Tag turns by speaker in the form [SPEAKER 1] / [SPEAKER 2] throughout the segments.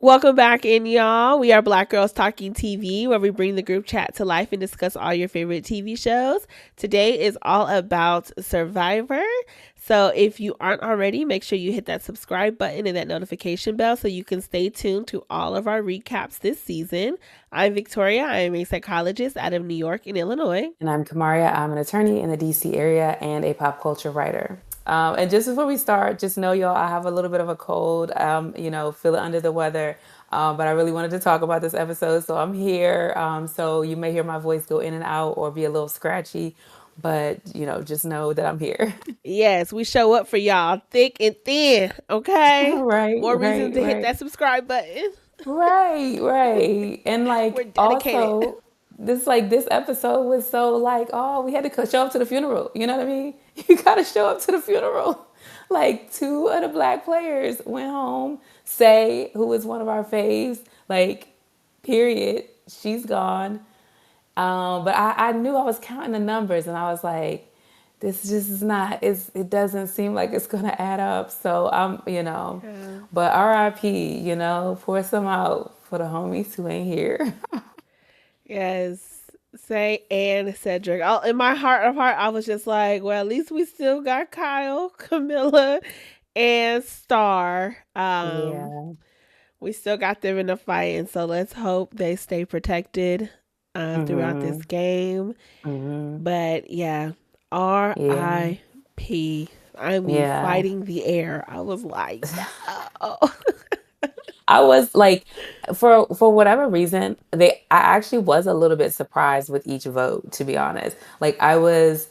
[SPEAKER 1] Welcome back in, y'all. We are Black Girls Talking TV, where we bring the group chat to life and discuss all your favorite TV shows. Today is all about Survivor. So if you aren't already, make sure you hit that subscribe button and that notification bell so you can stay tuned to all of our recaps this season. I'm Victoria. I am a psychologist out of New York and Illinois.
[SPEAKER 2] And I'm Kamaria. I'm an attorney in the DC area and a pop culture writer. And just before we start, just know, y'all, I have a little bit of a cold, feeling under the weather. But I really wanted to talk about this episode, so I'm here. So you may hear my voice go in and out or be a little scratchy, but, just know that I'm here.
[SPEAKER 1] Yes, we show up for y'all thick and thin, okay?
[SPEAKER 2] Right,
[SPEAKER 1] More reason
[SPEAKER 2] right,
[SPEAKER 1] to hit
[SPEAKER 2] right.
[SPEAKER 1] that subscribe button.
[SPEAKER 2] Right, right. And
[SPEAKER 1] We're
[SPEAKER 2] like
[SPEAKER 1] dedicated.
[SPEAKER 2] also this episode was so like, oh, we had to show up to the funeral. You know what I mean? You gotta show up to the funeral. Like two of the black players went home. Say, who was one of our faves, like, period. She's gone. But I knew I was counting the numbers and I was like, this just is not, it doesn't seem like it's going to add up. So
[SPEAKER 1] Yeah.
[SPEAKER 2] but RIP, pour some out for the homies who ain't here.
[SPEAKER 1] Yes. Sai and Cedric. In my heart of heart, I was just like, well, at least we still got Kyle, Camilla, and Star.
[SPEAKER 2] Yeah.
[SPEAKER 1] We still got them in the fight, and so let's hope they stay protected throughout this
[SPEAKER 2] Mm-hmm.
[SPEAKER 1] game.
[SPEAKER 2] Mm-hmm.
[SPEAKER 1] But yeah,
[SPEAKER 2] Yeah.
[SPEAKER 1] R.I.P. I mean,
[SPEAKER 2] Yeah.
[SPEAKER 1] fighting the air. I was like, no.
[SPEAKER 2] I was like, for whatever reason, I actually was a little bit surprised with each vote, to be honest. Like I was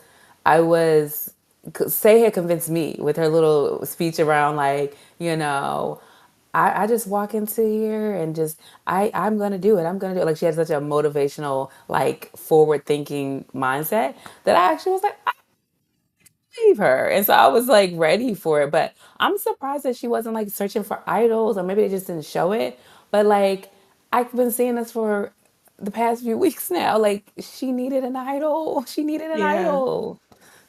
[SPEAKER 2] Say had convinced me with her little speech around like, I just walk into here and just I'm gonna do it. I'm gonna do it. Like she had such a motivational, like forward thinking mindset that I actually was like, believe her. And so I was like ready for it. But I'm surprised that she wasn't like searching for idols or maybe they just didn't show it. But like I've been seeing this for the past few weeks now. Like she needed an idol. She needed an
[SPEAKER 1] Yeah.
[SPEAKER 2] idol.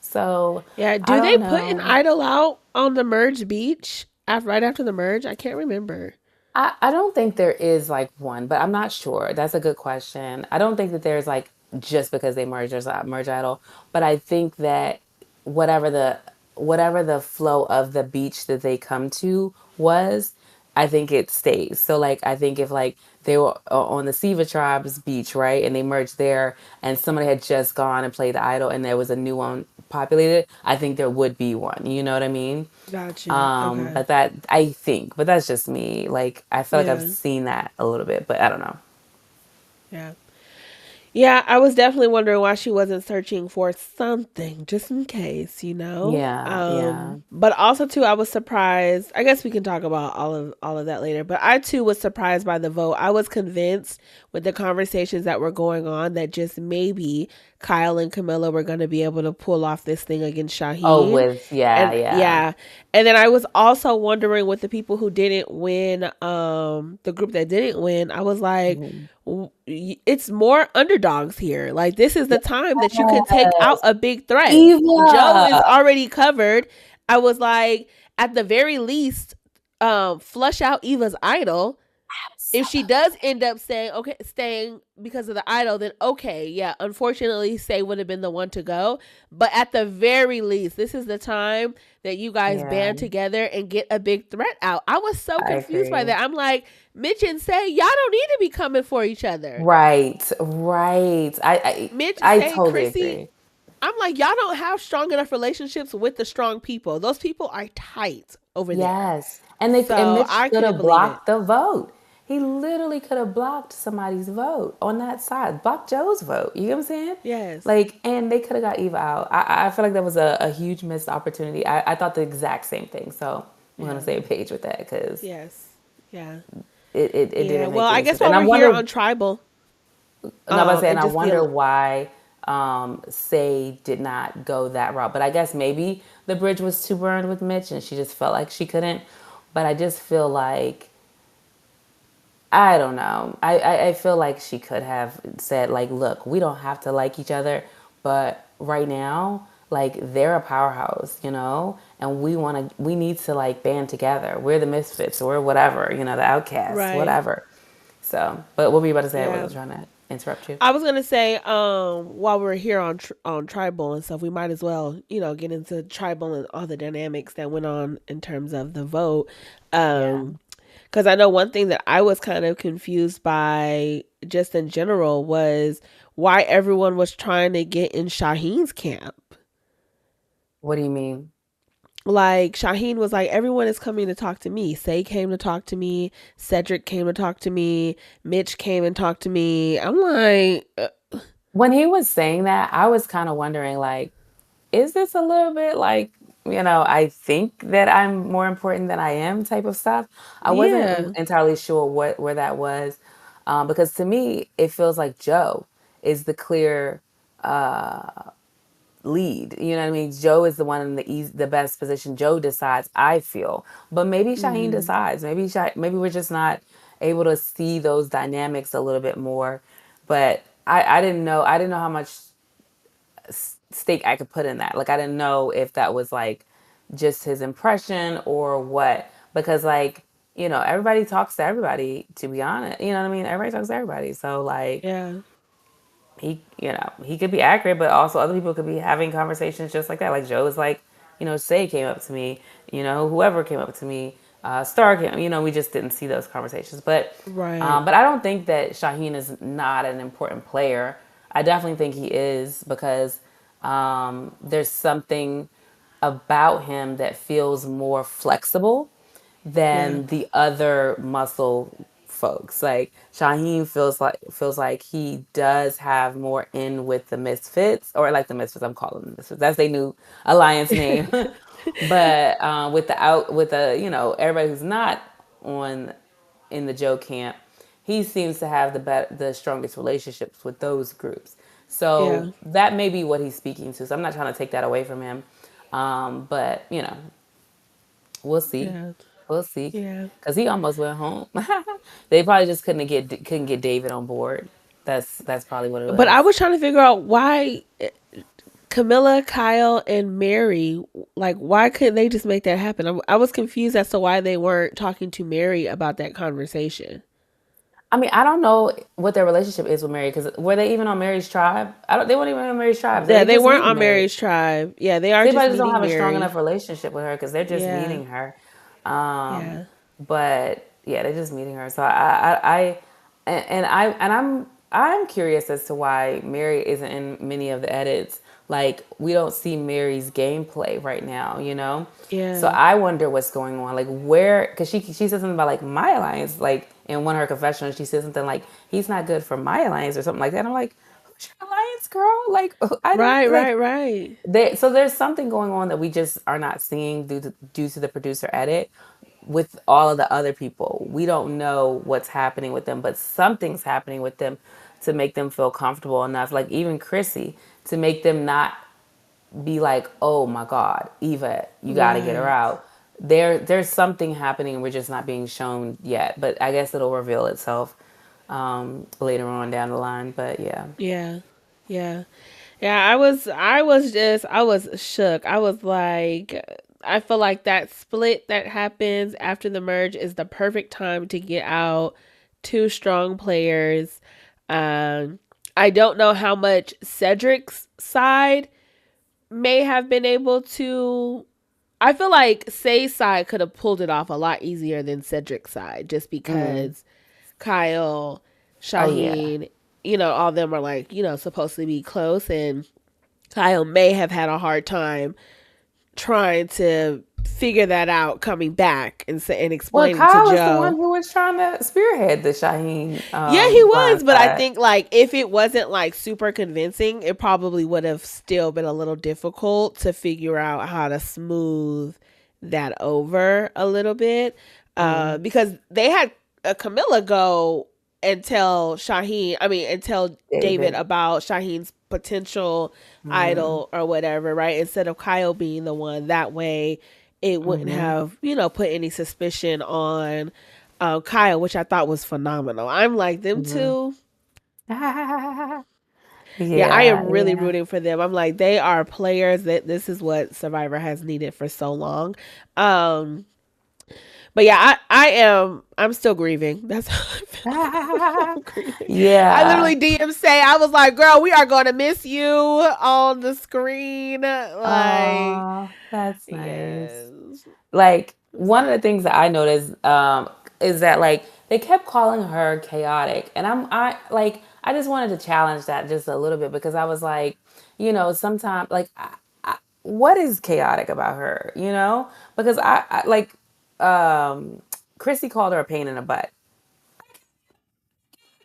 [SPEAKER 2] So
[SPEAKER 1] Yeah.
[SPEAKER 2] I
[SPEAKER 1] Do they
[SPEAKER 2] don't
[SPEAKER 1] put an
[SPEAKER 2] know.
[SPEAKER 1] idol out on the merge beach right after the merge? I can't remember.
[SPEAKER 2] I don't think there is like one, but I'm not sure. That's a good question. I don't think that there's like just because they merge there's a merge idol, but I think that whatever the whatever the flow of the beach that they come to was, I think it stays. So like I think if like they were on the Siva tribe's beach, right, and they merged there, and somebody had just gone and played the idol, and there was a new one populated, I think there would be one. You know what I mean?
[SPEAKER 1] Got you. Okay.
[SPEAKER 2] But that I think, but that's just me. Like I feel like I've
[SPEAKER 1] Yeah.
[SPEAKER 2] seen that a little bit, but I don't know.
[SPEAKER 1] Yeah. Yeah, I was definitely wondering why she wasn't searching for something just in case, you know.
[SPEAKER 2] Yeah, yeah.
[SPEAKER 1] But also too, I was surprised. I guess we can talk about all of that later. But I too was surprised by the vote. I was convinced with the conversations that were going on that just maybe Kyle and Camilla were going to be able to pull off this thing against
[SPEAKER 2] Oh,
[SPEAKER 1] Shaheen.
[SPEAKER 2] with yeah,
[SPEAKER 1] And
[SPEAKER 2] yeah.
[SPEAKER 1] yeah, and then I was also wondering with the people who didn't win, the group that didn't win, I was like,
[SPEAKER 2] Mhm.
[SPEAKER 1] it's more underdogs here. Like this is the time that you can take out
[SPEAKER 2] Yes.
[SPEAKER 1] a big threat. Joe
[SPEAKER 2] Eva.
[SPEAKER 1] is already covered. I was like, at the very least, flush out Eva's idol. If she does end up staying because of the idol, then okay, yeah. Unfortunately, Say would have been the one to go. But at the very least, this is the time that you guys
[SPEAKER 2] Yeah,
[SPEAKER 1] band together and get a big threat out. I was so
[SPEAKER 2] I
[SPEAKER 1] confused by
[SPEAKER 2] agree.
[SPEAKER 1] that. I'm like, Mitch and Say, y'all don't need to be coming for each other.
[SPEAKER 2] Right, right.
[SPEAKER 1] Mitch,
[SPEAKER 2] I
[SPEAKER 1] Say,
[SPEAKER 2] totally
[SPEAKER 1] Chrissy,
[SPEAKER 2] agree.
[SPEAKER 1] I'm like, y'all don't have strong enough relationships with the strong people. Those people are tight over there.
[SPEAKER 2] Yes. And
[SPEAKER 1] So
[SPEAKER 2] Mitch
[SPEAKER 1] I
[SPEAKER 2] could
[SPEAKER 1] couldn't
[SPEAKER 2] have
[SPEAKER 1] believe it.
[SPEAKER 2] blocked the vote. He literally could have blocked somebody's vote on that side, blocked Joe's vote. You know what I'm saying?
[SPEAKER 1] Yes.
[SPEAKER 2] Like, and they could have got Eva out. I feel like that was a huge missed opportunity. I thought the exact same thing. So I'm on the
[SPEAKER 1] Yeah.
[SPEAKER 2] same page with that because
[SPEAKER 1] Yes. Yeah.
[SPEAKER 2] it
[SPEAKER 1] Yeah.
[SPEAKER 2] didn't
[SPEAKER 1] Well,
[SPEAKER 2] make
[SPEAKER 1] I
[SPEAKER 2] any
[SPEAKER 1] guess
[SPEAKER 2] sense.
[SPEAKER 1] while
[SPEAKER 2] And I
[SPEAKER 1] we're here
[SPEAKER 2] wonder,
[SPEAKER 1] on tribal,
[SPEAKER 2] no, I'm saying,
[SPEAKER 1] and
[SPEAKER 2] I
[SPEAKER 1] just
[SPEAKER 2] wonder
[SPEAKER 1] deal.
[SPEAKER 2] why Say did not go that route. But I guess maybe the bridge was too burned with Mitch and she just felt like she couldn't. But I just feel like I don't know. I feel like she could have said, like, look, we don't have to like each other, but right now, like, they're a powerhouse, and we need to like band together. We're the misfits, or whatever, the outcasts,
[SPEAKER 1] Right.
[SPEAKER 2] whatever. So, but what were you about to say? I
[SPEAKER 1] Yeah.
[SPEAKER 2] wasn't trying to interrupt you.
[SPEAKER 1] I was gonna say, while we're here on on tribal and stuff, we might as well, get into tribal and all the dynamics that went on in terms of the vote.
[SPEAKER 2] Yeah.
[SPEAKER 1] Because I know one thing that I was kind of confused by, just in general, was why everyone was trying to get in Shaheen's camp.
[SPEAKER 2] What do you mean?
[SPEAKER 1] Like Shaheen was like, everyone is coming to talk to me. Say came to talk to me. Cedric came to talk to me. Mitch came and talked to me. I'm like,
[SPEAKER 2] When he was saying that, I was kind of wondering, like, is this a little bit like, I think that I'm more important than I am type of stuff? I wasn't
[SPEAKER 1] yeah,
[SPEAKER 2] entirely sure where that was, because to me, it feels like Joe is the clear lead. You know what I mean? Joe is the one in the best position. Joe decides, I feel, but maybe Shaheen
[SPEAKER 1] hmm,
[SPEAKER 2] decides. Maybe we're just not able to see those dynamics a little bit more. But I didn't know. I didn't know how much stake I could put in that. Like I didn't know if that was like just his impression or what. Because like, everybody talks to everybody, to be honest. You know what I mean? Everybody talks to everybody. So like
[SPEAKER 1] yeah,
[SPEAKER 2] he could be accurate, but also other people could be having conversations just like that. Like Joe is like, Say came up to me, whoever came up to me, Star came, we just didn't see those conversations.
[SPEAKER 1] right,
[SPEAKER 2] But I don't think that Shaheen is not an important player. I definitely think he is because there's something about him that feels more flexible
[SPEAKER 1] yeah,
[SPEAKER 2] than the other muscle folks. Like Shaheen feels like he does have more in with the Misfits, or like the Misfits. I'm calling them Misfits. That's their new alliance name. But with the everybody who's not on in the Joe camp, he seems to have the strongest relationships with those groups. So
[SPEAKER 1] yeah,
[SPEAKER 2] that may be what he's speaking to. So I'm not trying to take that away from him. But we'll see.
[SPEAKER 1] yeah,
[SPEAKER 2] We'll see.
[SPEAKER 1] yeah.
[SPEAKER 2] Cause he almost went home. They probably just couldn't get David on board. That's probably what it
[SPEAKER 1] But I
[SPEAKER 2] was.
[SPEAKER 1] was trying to figure out why Camilla, Kyle, and Mary, like, why couldn't they just make that happen? I was confused as to why they weren't talking to Mary about that conversation.
[SPEAKER 2] I mean, I don't know what their relationship is with Mary. Cause were they even on Mary's tribe? I don't. They weren't even on Mary's tribe.
[SPEAKER 1] Yeah,
[SPEAKER 2] They
[SPEAKER 1] they
[SPEAKER 2] just
[SPEAKER 1] weren't
[SPEAKER 2] meeting
[SPEAKER 1] on
[SPEAKER 2] Mary.
[SPEAKER 1] Mary's tribe. Yeah, they are
[SPEAKER 2] So they
[SPEAKER 1] just
[SPEAKER 2] probably just don't
[SPEAKER 1] meeting
[SPEAKER 2] have a strong
[SPEAKER 1] Mary.
[SPEAKER 2] enough relationship with her because they're just
[SPEAKER 1] Yeah,
[SPEAKER 2] meeting her. Um,
[SPEAKER 1] yeah,
[SPEAKER 2] but yeah, they're just meeting her. So I'm curious as to why Mary isn't in many of the edits. Like we don't see Mary's gameplay right now. So
[SPEAKER 1] yeah.
[SPEAKER 2] I wonder what's going on. Like where, because she said something about like my alliance, like in one of her confessionals, she said something like he's not good for my alliance or something like that. And I'm like, who's your alliance, girl? Like I didn't
[SPEAKER 1] Right, right,
[SPEAKER 2] like
[SPEAKER 1] right.
[SPEAKER 2] so there's something going on that we just are not seeing due to the producer edit with all of the other people. We don't know what's happening with them, but something's happening with them to make them feel comfortable enough. Like even Chrissy, to make them not be like, "Oh my God, Eva, you got to get her
[SPEAKER 1] Right.
[SPEAKER 2] out." There's something happening, and we're just not being shown yet. But I guess it'll reveal itself later on down the line. But yeah.
[SPEAKER 1] Yeah. Yeah. Yeah, I was shook. I was like, I feel like that split that happens after the merge is the perfect time to get out two strong players. Um I don't know how much Cedric's side may have been able to. I feel like Say's side could have pulled it off a lot easier than Cedric's side, just
[SPEAKER 2] Mm.
[SPEAKER 1] because Kyle,
[SPEAKER 2] Oh yeah.
[SPEAKER 1] Shaheen, all of them are like, supposed to be close, and Kyle may have had a hard time trying to figure that out coming back and
[SPEAKER 2] Well,
[SPEAKER 1] explaining to
[SPEAKER 2] Kyle is the one
[SPEAKER 1] Joe.
[SPEAKER 2] who was trying to spearhead the Shaheen
[SPEAKER 1] Yeah, he
[SPEAKER 2] blind
[SPEAKER 1] was, but I
[SPEAKER 2] side.
[SPEAKER 1] think like if it wasn't like super convincing, it probably would have still been a little difficult to figure out how to smooth that over a little bit.
[SPEAKER 2] Mm.
[SPEAKER 1] Because they had Camilla go and tell and tell David
[SPEAKER 2] David.
[SPEAKER 1] about Shaheen's potential
[SPEAKER 2] Mm.
[SPEAKER 1] idol or whatever, right? Instead of Kyle being the one. That way it wouldn't
[SPEAKER 2] Hmm.
[SPEAKER 1] have, put any suspicion on Kyle, which I thought was phenomenal. I'm like them
[SPEAKER 2] Hmm.
[SPEAKER 1] two. Yeah, I
[SPEAKER 2] Yeah,
[SPEAKER 1] am really
[SPEAKER 2] yeah.
[SPEAKER 1] rooting for them. I'm like, they are players that this is what Survivor has needed for so long. Um, but yeah, I'm still grieving. That's how I feel. I'm grieving. I
[SPEAKER 2] Yeah.
[SPEAKER 1] literally DM say, I was like, girl, we are gonna miss you on the screen. Like,
[SPEAKER 2] Oh, that's nice.
[SPEAKER 1] yes.
[SPEAKER 2] Like
[SPEAKER 1] I'm
[SPEAKER 2] one of the
[SPEAKER 1] sad.
[SPEAKER 2] things that I noticed is that like they kept calling her chaotic, and I just wanted to challenge that just a little bit because I was like, sometimes like what is chaotic about her, Because I like Chrissy called her a pain in the butt.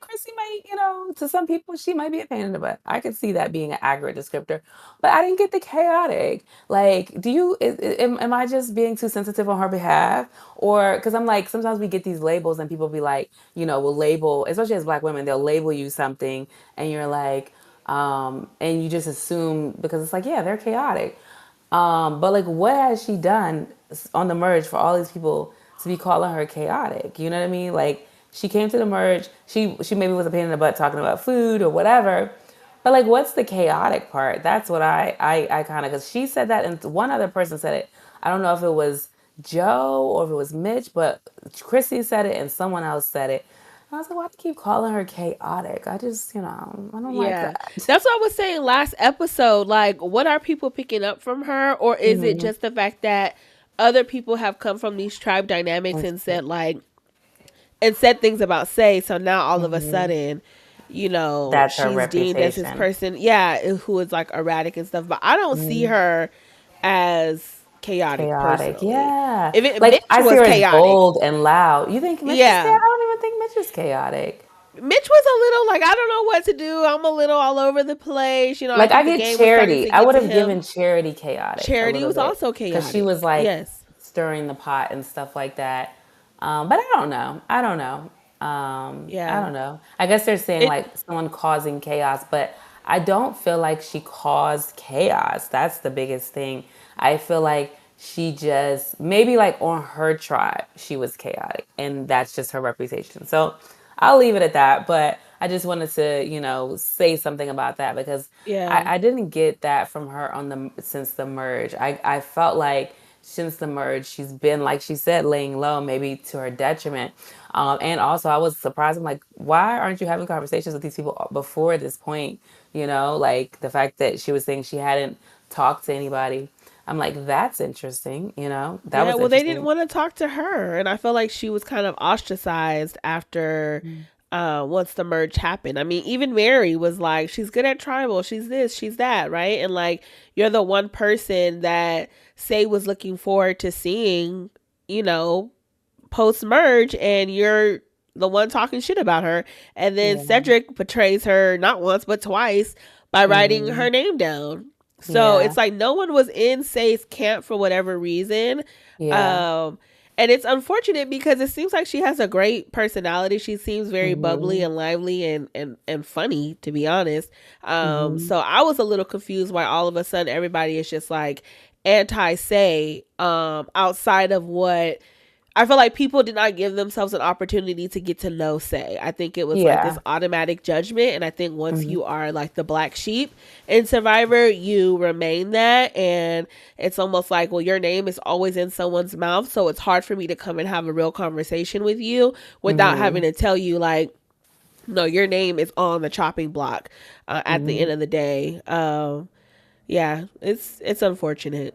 [SPEAKER 2] Chrissy might, to some people, she might be a pain in the butt. I could see that being an accurate descriptor, but I didn't get the chaotic. Like, am I just being too sensitive on her behalf? Or, because I'm like, sometimes we get these labels and people be like, will label, especially as Black women, they'll label you something and you're like, and you just assume because it's like, yeah, they're chaotic. But like, what has she done on the merge for all these people to be calling her chaotic? You know what I mean? Like, she came to the merge. She maybe was a pain in the butt talking about food or whatever. But like, what's the chaotic part? That's what I kind of because she said that and one other person said it. I don't know if it was Joe or if it was Mitch, but Chrissy said it and someone else said it. And I was like, why do you keep calling her chaotic? I just, I don't like
[SPEAKER 1] Yeah.
[SPEAKER 2] that.
[SPEAKER 1] That's what I was saying last episode. Like, what are people picking up from her? Or is it
[SPEAKER 2] Mm-hmm.
[SPEAKER 1] just the fact that other people have come from these tribe dynamics and said, like, and said things about Say, so now all of a
[SPEAKER 2] Mm-hmm.
[SPEAKER 1] sudden,
[SPEAKER 2] That's her
[SPEAKER 1] she's deemed as this
[SPEAKER 2] reputation.
[SPEAKER 1] person, yeah, who is like erratic and stuff. But I don't see
[SPEAKER 2] Mm-hmm.
[SPEAKER 1] her as chaotic
[SPEAKER 2] Chaotic,
[SPEAKER 1] personally.
[SPEAKER 2] yeah.
[SPEAKER 1] If it
[SPEAKER 2] Like
[SPEAKER 1] Mitch
[SPEAKER 2] I see
[SPEAKER 1] was
[SPEAKER 2] her as
[SPEAKER 1] chaotic,
[SPEAKER 2] bold and loud. You think Mitch is
[SPEAKER 1] yeah.
[SPEAKER 2] chaotic? I don't even think Mitch is chaotic.
[SPEAKER 1] Mitch was a little like, I don't know what to do. I'm a little all over the place. I
[SPEAKER 2] Like I
[SPEAKER 1] think the
[SPEAKER 2] get
[SPEAKER 1] game was starting
[SPEAKER 2] Charity.
[SPEAKER 1] to
[SPEAKER 2] I
[SPEAKER 1] get
[SPEAKER 2] would
[SPEAKER 1] to
[SPEAKER 2] have
[SPEAKER 1] him.
[SPEAKER 2] given Charity chaotic a
[SPEAKER 1] Charity
[SPEAKER 2] little
[SPEAKER 1] was
[SPEAKER 2] bit
[SPEAKER 1] also
[SPEAKER 2] because she was
[SPEAKER 1] chaotic.
[SPEAKER 2] like
[SPEAKER 1] Yes.
[SPEAKER 2] stirring the pot and stuff like that. But I don't know. I don't know. I
[SPEAKER 1] Yeah.
[SPEAKER 2] don't know. I guess they're saying
[SPEAKER 1] It
[SPEAKER 2] like someone causing chaos, but I don't feel like she caused chaos. That's the biggest thing. I feel like she just maybe like on her tribe she was chaotic, and that's just her reputation. So I'll leave it at that. But I just wanted to, say something about that because
[SPEAKER 1] yeah.
[SPEAKER 2] I didn't get that from her on the since the merge. I felt like since the merge, she's been like she said, laying low, maybe to her detriment. And also, I was surprised. I'm like, why aren't you having conversations with these people before this point? Like the fact that she was saying she hadn't talked to anybody. I'm like, that's interesting. That
[SPEAKER 1] Yeah,
[SPEAKER 2] was
[SPEAKER 1] well, they didn't
[SPEAKER 2] interesting.
[SPEAKER 1] want to talk to her, and I felt like she was kind of ostracized after once the merge happened. I mean, even Mary was like, she's good at tribal, she's this, she's that, right? And like, you're the one person that Say was looking forward to seeing, you know, post merge, and you're the one talking shit about her. And then
[SPEAKER 2] Yeah.
[SPEAKER 1] Cedric betrays her not once but twice by writing
[SPEAKER 2] Hmm.
[SPEAKER 1] her name down. So
[SPEAKER 2] Yeah.
[SPEAKER 1] it's like no one was in Say's camp for whatever reason.
[SPEAKER 2] Yeah.
[SPEAKER 1] Um, and it's unfortunate because it seems like she has a great personality. She seems very bubbly
[SPEAKER 2] Hmm.
[SPEAKER 1] and lively and funny, to be honest.
[SPEAKER 2] Hmm.
[SPEAKER 1] So I was a little confused why all of a sudden everybody is just like anti Say, outside of what I feel like people did not give themselves an opportunity to get to know Say. I think it was like this
[SPEAKER 2] Yeah.
[SPEAKER 1] automatic judgment. And I think once
[SPEAKER 2] Hmm.
[SPEAKER 1] you are like the black sheep in Survivor, you remain that. And it's almost like, well, your name is always in someone's mouth. So it's hard for me to come and have a real conversation with you without having
[SPEAKER 2] Hmm.
[SPEAKER 1] to tell you, like, no, your name is on the chopping block at the
[SPEAKER 2] Hmm.
[SPEAKER 1] end of the day. Yeah, it's unfortunate.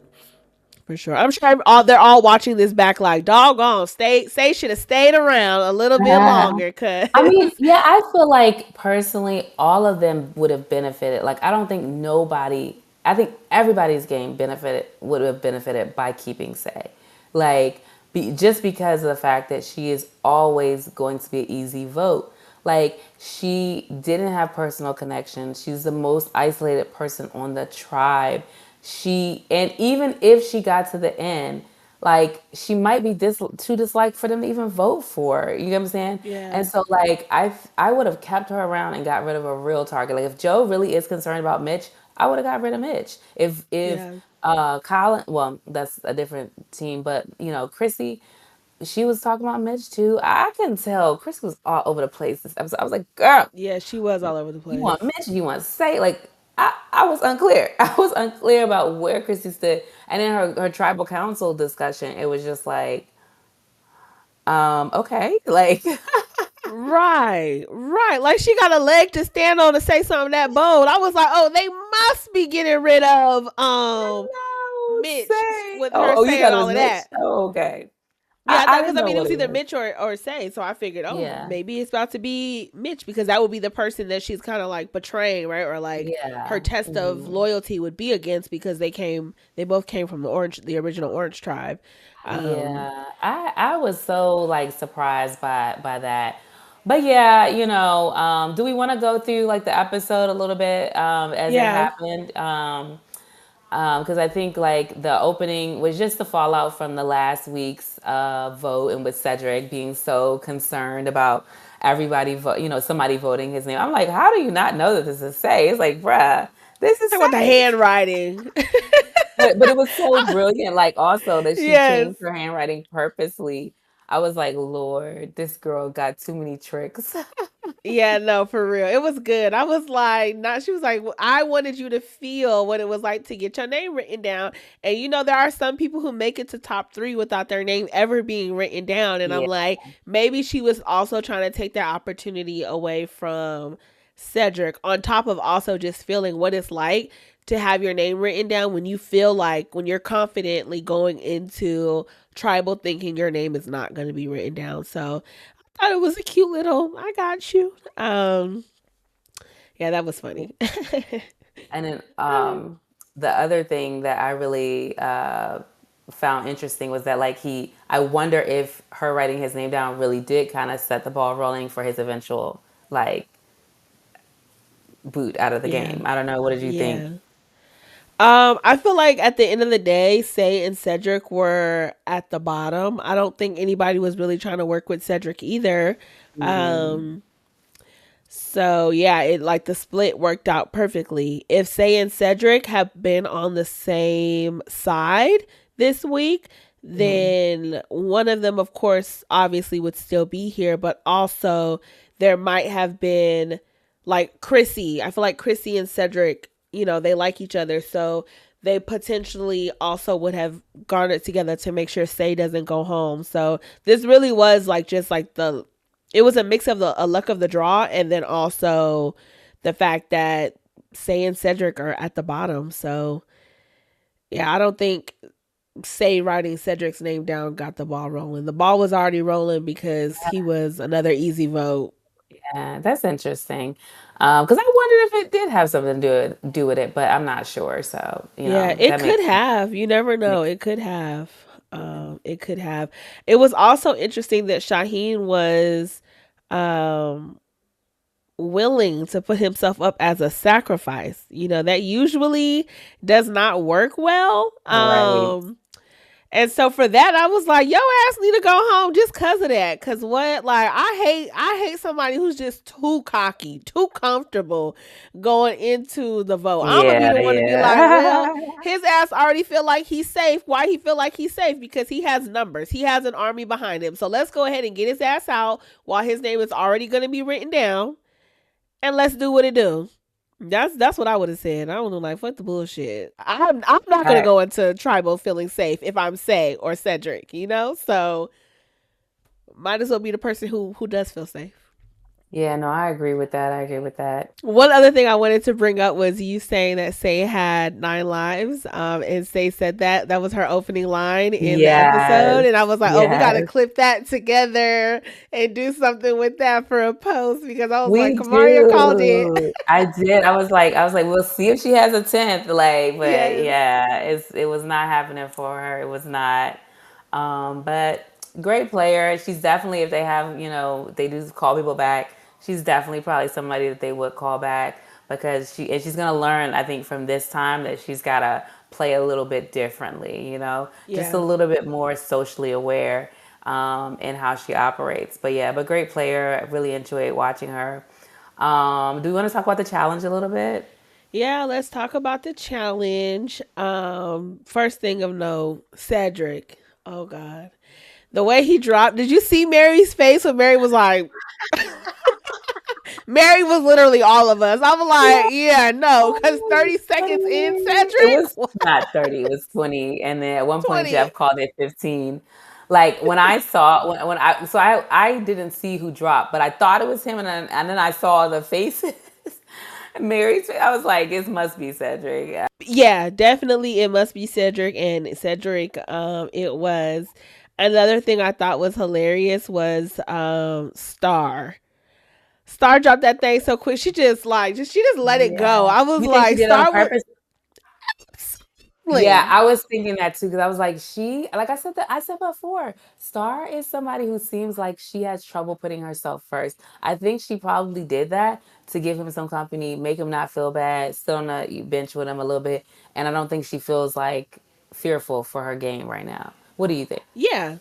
[SPEAKER 1] For sure. I'm sure they're all watching this back like, doggone, Say should have stayed around a little bit longer, cause
[SPEAKER 2] I mean, yeah, I feel like personally, all of them would have benefited. Like, I don't think I think everybody's game would have benefited by keeping Say. Like, just because of the fact that she is always going to be an easy vote. Like, she didn't have personal connections. She's the most isolated person on the tribe. And even if she got to the end, like she might be too disliked for them to even vote for her. You know what I'm saying?
[SPEAKER 1] yeah,
[SPEAKER 2] And so like I would have kept her around and got rid of a real target. Like if Joe really is concerned about Mitch, I would have got rid of Mitch. If
[SPEAKER 1] yeah,
[SPEAKER 2] Colin, well, that's a different team, but Chrissy, she was talking about Mitch too. I can tell Chris was all over the place this episode. I was like, girl,
[SPEAKER 1] Yeah, she was all over the
[SPEAKER 2] you want
[SPEAKER 1] place.
[SPEAKER 2] Mitch? You want Say? Like, I was unclear. I was unclear about where Chrissy stood. And in her tribal council discussion, it was just like, okay, like,
[SPEAKER 1] Right, right. Like she got a leg to stand on to say something that bold. I was like, oh, they must be getting rid of
[SPEAKER 2] no,
[SPEAKER 1] Mitch
[SPEAKER 2] Say.
[SPEAKER 1] with her
[SPEAKER 2] Oh, you
[SPEAKER 1] saying
[SPEAKER 2] thought it
[SPEAKER 1] all
[SPEAKER 2] was
[SPEAKER 1] of
[SPEAKER 2] Mitch?
[SPEAKER 1] that.
[SPEAKER 2] Oh, okay.
[SPEAKER 1] Yeah, I thought
[SPEAKER 2] I
[SPEAKER 1] because
[SPEAKER 2] didn't
[SPEAKER 1] I
[SPEAKER 2] know
[SPEAKER 1] mean it
[SPEAKER 2] what
[SPEAKER 1] was
[SPEAKER 2] it
[SPEAKER 1] either
[SPEAKER 2] was.
[SPEAKER 1] Mitch or Say, so I figured, oh,
[SPEAKER 2] Yeah,
[SPEAKER 1] maybe it's about to be Mitch because that would be the person that she's kind of like betraying, right? Or like her
[SPEAKER 2] yeah.
[SPEAKER 1] test of
[SPEAKER 2] Hmm.
[SPEAKER 1] loyalty would be against because they both came from the original Orange tribe. Um,
[SPEAKER 2] Yeah, I was so like surprised by that. But yeah, do we want to go through like the episode a little bit as it
[SPEAKER 1] yeah,
[SPEAKER 2] happened? Because I think like the opening was just the fallout from the last week's vote, and with Cedric being so concerned about everybody somebody voting his name. I'm like, how do you not know that this is Say? It's like, bruh, this is
[SPEAKER 1] talk about the
[SPEAKER 2] Say.
[SPEAKER 1] handwriting.
[SPEAKER 2] But it was so brilliant, like also that she
[SPEAKER 1] Yes.
[SPEAKER 2] changed her handwriting purposely. I was like, Lord, this girl got too many tricks.
[SPEAKER 1] Yeah, no, for real. It was good. I was like, not, she was like, "Well, I wanted you to feel what it was like to get your name written down. And there are some people who make it to top three without their name ever being written down. And I'm
[SPEAKER 2] Yeah,
[SPEAKER 1] like, maybe she was also trying to take that opportunity away from Cedric, on top of also just feeling what it's like to have your name written down when you feel like when you're confidently going into tribal thinking your name is not going to be written down. So thought it was a cute little I got you. Yeah, that was funny.
[SPEAKER 2] and then the other thing that I really found interesting was that like I wonder if her writing his name down really did kind of set the ball rolling for his eventual like boot out of the
[SPEAKER 1] Yeah.
[SPEAKER 2] game. I don't know. What did you think?
[SPEAKER 1] Yeah. I feel like at the end of the day, Say and Cedric were at the bottom. I don't think anybody was really trying to work with Cedric either.
[SPEAKER 2] Hmm.
[SPEAKER 1] Um, so yeah, it like the split worked out perfectly. If Say and Cedric have been on the same side this week,
[SPEAKER 2] Hmm.
[SPEAKER 1] then one of them, of course, obviously would still be here, but also there might have been like Chrissy. I feel like Chrissy and Cedric, they like each other, so they potentially also would have garnered together to make sure Say doesn't go home. So this really was like just like it was a mix of the a luck of the draw and then also the fact that Say and Cedric are at the bottom. So yeah, I don't think Say writing Cedric's name down got the ball rolling. The ball was already rolling because he was another easy vote.
[SPEAKER 2] Yeah, that's interesting. Because I wondered if it did have something to do with it, but I'm not sure. So,
[SPEAKER 1] Yeah, it
[SPEAKER 2] that
[SPEAKER 1] could have. You never know.
[SPEAKER 2] makes
[SPEAKER 1] It could have.
[SPEAKER 2] yeah.
[SPEAKER 1] It could have. It was also interesting that Shaheen was um willing to put himself up as a sacrifice. That usually does not work well.
[SPEAKER 2] Right.
[SPEAKER 1] And so for that, I was like, "Yo, ass need to go home just cause of that." Cause what, like, I hate somebody who's just too cocky, too comfortable going into the vote. I'm gonna be
[SPEAKER 2] Yeah,
[SPEAKER 1] the one to be like, "Well,
[SPEAKER 2] yeah.
[SPEAKER 1] his ass already feel like he's safe. Why he feel like he's safe? Because he has numbers. He has an army behind him. So let's go ahead and get his ass out while his name is already gonna be written down, and let's do what it do." That's what I would have said. I don't know, like fuck the bullshit. I'm not gonna
[SPEAKER 2] I,
[SPEAKER 1] go into tribal feeling safe if I'm Say or Cedric. So might as well be the person who does feel safe.
[SPEAKER 2] yeah, no, I agree with that. I agree with that.
[SPEAKER 1] One other thing I wanted to bring up was you saying that Say had 9 lives, and Say said that was her opening line in the episode,
[SPEAKER 2] Yes.
[SPEAKER 1] and I was like, oh, we got to
[SPEAKER 2] Yes.
[SPEAKER 1] clip that together and do something with that for a post because I was like,
[SPEAKER 2] We
[SPEAKER 1] Kamaria called it.
[SPEAKER 2] do. I did. I was like, we'll see if she has a tenth. Like, but
[SPEAKER 1] Yes.
[SPEAKER 2] yeah, it was not happening for her. It was not. But great player. She's definitely, if they have, they do call people back. She's definitely probably somebody that they would call back because she's gonna learn. I think from this time that she's gotta play a little bit differently. Just a
[SPEAKER 1] Yeah.
[SPEAKER 2] little bit more socially aware in how she operates. But yeah, but great player. I really enjoyed watching her. Do we want to talk about the challenge a little bit?
[SPEAKER 1] Yeah, let's talk about the challenge. First thing of note, Cedric. Oh God. The way he dropped. Did you see Mary's face when Mary was like, Mary was literally all of us. I was
[SPEAKER 2] Yeah.
[SPEAKER 1] like, yeah, no,
[SPEAKER 2] Oh,
[SPEAKER 1] because
[SPEAKER 2] it
[SPEAKER 1] 30
[SPEAKER 2] was
[SPEAKER 1] seconds in,
[SPEAKER 2] funny. It
[SPEAKER 1] Cedric,
[SPEAKER 2] was not 30, it was 20. And then at one point
[SPEAKER 1] 20.
[SPEAKER 2] Jeff called it 15. Like when I saw when I so I didn't see who dropped, but I thought it was him and then I saw the faces. Mary's face. I was like, it must be Cedric.
[SPEAKER 1] Yeah, definitely it must be Cedric, and Cedric it was. Another thing I thought was hilarious was Star. Star dropped that thing so quick. She just let it go.
[SPEAKER 2] Yeah.
[SPEAKER 1] I was
[SPEAKER 2] You think she
[SPEAKER 1] like,
[SPEAKER 2] did it on
[SPEAKER 1] Star would
[SPEAKER 2] purpose? Yeah,
[SPEAKER 1] absolutely.
[SPEAKER 2] I was thinking that too because I was like, like I said before, Star is somebody who seems like she has trouble putting herself first. I think she probably did that to give him some company, make him not feel bad, sit on the bench with him a little bit, and I don't think she feels like fearful for her game right now. What do you think?
[SPEAKER 1] Yeah.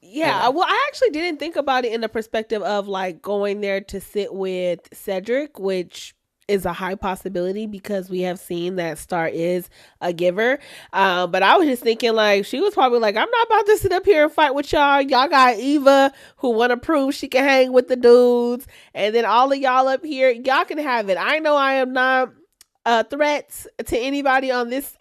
[SPEAKER 1] Yeah.
[SPEAKER 2] Okay.
[SPEAKER 1] Well, I actually didn't think about it in the perspective of like going there to sit with Cedric, which is a high possibility because we have seen that Star is a giver. But I was just thinking like she was probably like, I'm not about to sit up here and fight with y'all. Y'all got Eva who want to prove she can hang with the dudes, and then all of y'all up here, y'all can have it. I know I am not threats to anybody on this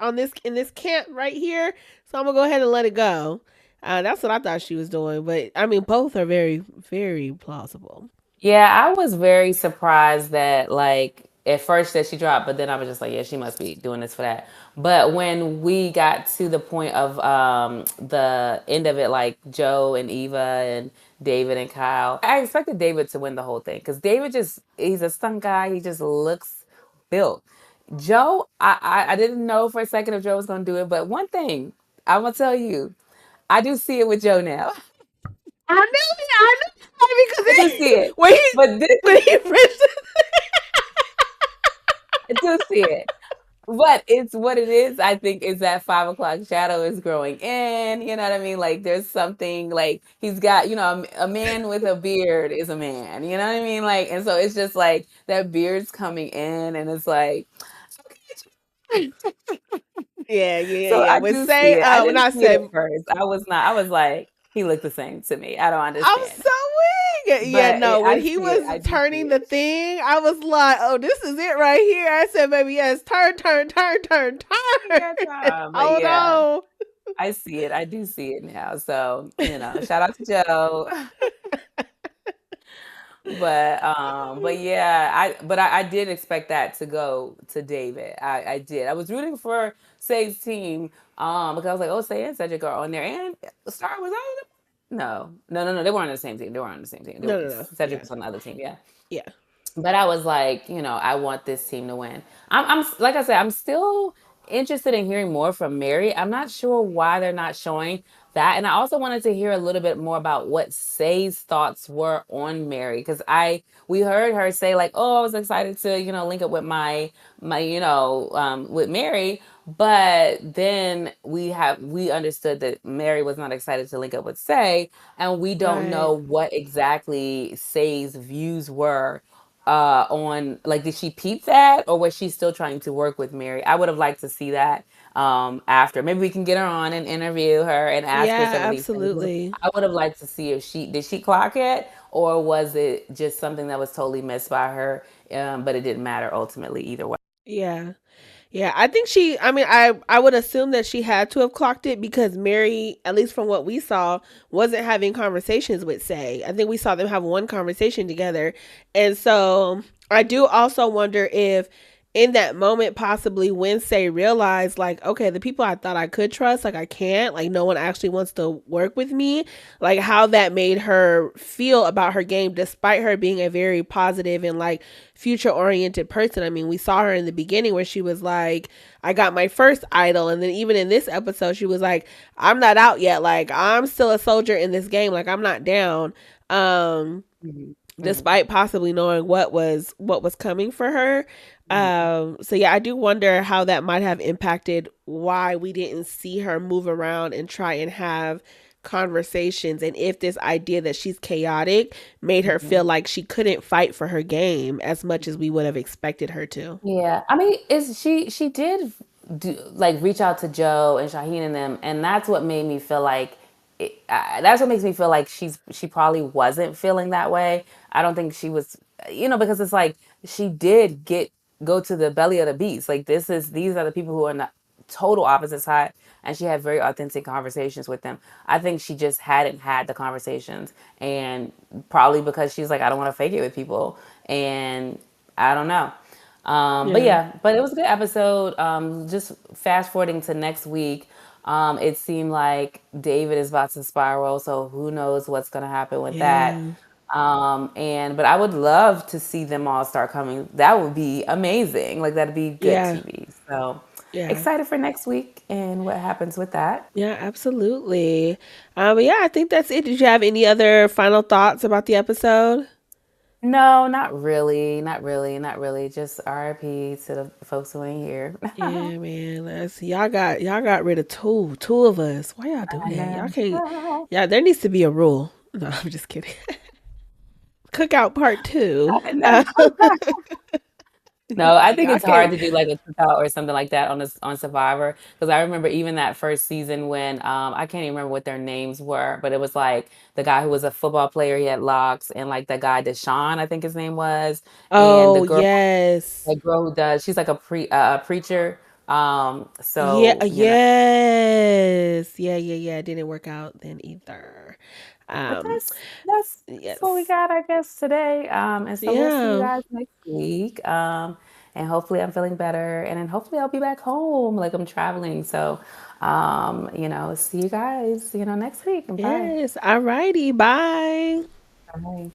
[SPEAKER 1] in this camp right here, so I'm gonna go ahead and let it go. That's what I thought she was doing, but I mean, both are very, very plausible.
[SPEAKER 2] Yeah, I was very surprised that like at first that she dropped, but then I was just like, yeah, she must be doing this for that. But when we got to the point of the end of it, like Joe and Eva and David and Kyle, I expected David to win the whole thing because David just he's a stunt guy. He just looks built. Joe, I didn't know for a second if Joe was gonna do it, but one thing I'm gonna tell you, I do see it with Joe now.
[SPEAKER 1] I knew because
[SPEAKER 2] I do see it.
[SPEAKER 1] when he
[SPEAKER 2] But this
[SPEAKER 1] when he first
[SPEAKER 2] I do see it. But it's what it is. I think is that 5 o'clock shadow is growing in. You know what I mean? Like there's something like he's got, a man with a beard is a man. You know what I mean? Like, and so it's just like that beard's coming in, and it's like, so
[SPEAKER 1] yeah.
[SPEAKER 2] I
[SPEAKER 1] When
[SPEAKER 2] do see
[SPEAKER 1] say
[SPEAKER 2] it. I
[SPEAKER 1] when
[SPEAKER 2] didn't
[SPEAKER 1] I
[SPEAKER 2] see it
[SPEAKER 1] said
[SPEAKER 2] at first. I was not. I was like, he looked the same to me. I don't
[SPEAKER 1] I'm
[SPEAKER 2] understand,
[SPEAKER 1] so weak. Yeah, no. When
[SPEAKER 2] I
[SPEAKER 1] he
[SPEAKER 2] see it.
[SPEAKER 1] was
[SPEAKER 2] I do see
[SPEAKER 1] turning the
[SPEAKER 2] it.
[SPEAKER 1] thing, I was like, "Oh, this is it right here." I said, "Baby, yes, turn, turn, turn, turn, turn."
[SPEAKER 2] Yeah, time. But
[SPEAKER 1] Hold
[SPEAKER 2] yeah,
[SPEAKER 1] on.
[SPEAKER 2] I see it. I do see it now. So shout out to Joe. But yeah, I did expect that to go to David. I did. I was rooting for Say's team because I was like, oh, Say and Cedric are on there, and Star was on. No, they weren't on the same team. They weren't on the same team.
[SPEAKER 1] No, no, no.
[SPEAKER 2] Cedric
[SPEAKER 1] Yeah,
[SPEAKER 2] was on the other team. Yeah,
[SPEAKER 1] yeah.
[SPEAKER 2] but I was like, I want this team to win. I'm like I said, I'm still interested in hearing more from Mary. I'm not sure why they're not showing that, and I also wanted to hear a little bit more about what Say's thoughts were on Mary because we heard her say like, oh, I was excited to link up with my with Mary. But then we understood that Mary was not excited to link up with Say, and we don't know
[SPEAKER 1] Right.
[SPEAKER 2] what exactly Say's views were on like did she peep that or was she still trying to work with Mary? I would have liked to see that after. Maybe we can get her on and interview her and ask her
[SPEAKER 1] Yeah,
[SPEAKER 2] some of these things.
[SPEAKER 1] absolutely.
[SPEAKER 2] I would have liked to see if she clock it or was it just something that was totally missed by her, but it didn't matter ultimately either way.
[SPEAKER 1] Yeah. Yeah, I think I mean, I would assume that she had to have clocked it because Mary, at least from what we saw, wasn't having conversations with Say. I think we saw them have one conversation together. And so I do also wonder if in that moment, possibly when Say realized, like, okay, the people I thought I could trust, like, I can't, like, no one actually wants to work with me, like, how that made her feel about her game, despite her being a very positive and, like, future oriented person. I mean, we saw her in the beginning where she was like, I got my first idol. And then even in this episode, she was like, I'm not out yet. Like, I'm still a soldier in this game. Like, I'm not down.
[SPEAKER 2] Mhm. Mhm.
[SPEAKER 1] Despite possibly knowing what was coming for her.
[SPEAKER 2] Mhm.
[SPEAKER 1] So yeah, I do wonder how that might have impacted why we didn't see her move around and try and have conversations, and if this idea that she's chaotic made her feel
[SPEAKER 2] Mhm.
[SPEAKER 1] like she couldn't fight for her game as much as we would have expected her to.
[SPEAKER 2] Yeah, I mean, is she did do like reach out to Joe and Shaheen and them, and that's what made me feel like that's what makes me feel like she probably wasn't feeling that way. I don't think she was, because it's like she did go to the belly of the beast. Like these are the people who are not total opposite side, and she had very authentic conversations with them. I think she just hadn't had the conversations, and probably because she's like, I don't want to fake it with people, and I don't know. But
[SPEAKER 1] Yeah.
[SPEAKER 2] yeah, but it was a good episode. Just fast forwarding to next week, it seemed like David is about to spiral, so who knows what's gonna happen with that.
[SPEAKER 1] Yeah.
[SPEAKER 2] But I would love to see them all start coming. That would be amazing. Like that'd be good
[SPEAKER 1] Yeah.
[SPEAKER 2] TV. So
[SPEAKER 1] Yeah.
[SPEAKER 2] excited for next week and what happens with that.
[SPEAKER 1] Yeah, absolutely. But yeah, I think that's it. Did you have any other final thoughts about the episode?
[SPEAKER 2] No, not really, not really, not really. Just RIP to the folks who ain't here.
[SPEAKER 1] Yeah, man. Let's see. Y'all got rid of two of us. Why y'all do
[SPEAKER 2] I
[SPEAKER 1] that? Y'all
[SPEAKER 2] know.
[SPEAKER 1] can't. Yeah, there needs to be a rule. No, I'm just kidding. Cookout part two.
[SPEAKER 2] I know. No, I think
[SPEAKER 1] Y'all
[SPEAKER 2] it's hard
[SPEAKER 1] can't.
[SPEAKER 2] to do like a cookout or something like that on Survivor because I remember even that first season when I can't even remember what their names were, but it was like the guy who was a football player, he had locks, and like the guy Deshaun, I think his name was, and
[SPEAKER 1] Oh yes.
[SPEAKER 2] the girl who does, she's like a preacher.
[SPEAKER 1] Yeah.
[SPEAKER 2] So
[SPEAKER 1] Yes. Yeah. Yeah. Yeah. It didn't work out then either.
[SPEAKER 2] but
[SPEAKER 1] Um.
[SPEAKER 2] that's what we
[SPEAKER 1] Yes.
[SPEAKER 2] got, I guess, today. And so we'll see you
[SPEAKER 1] Yeah.
[SPEAKER 2] guys next week. And hopefully I'm feeling better, and then hopefully I'll be back home, like I'm traveling. So, see you guys, next week. And bye.
[SPEAKER 1] Yes. Alrighty. Bye.
[SPEAKER 2] Bye.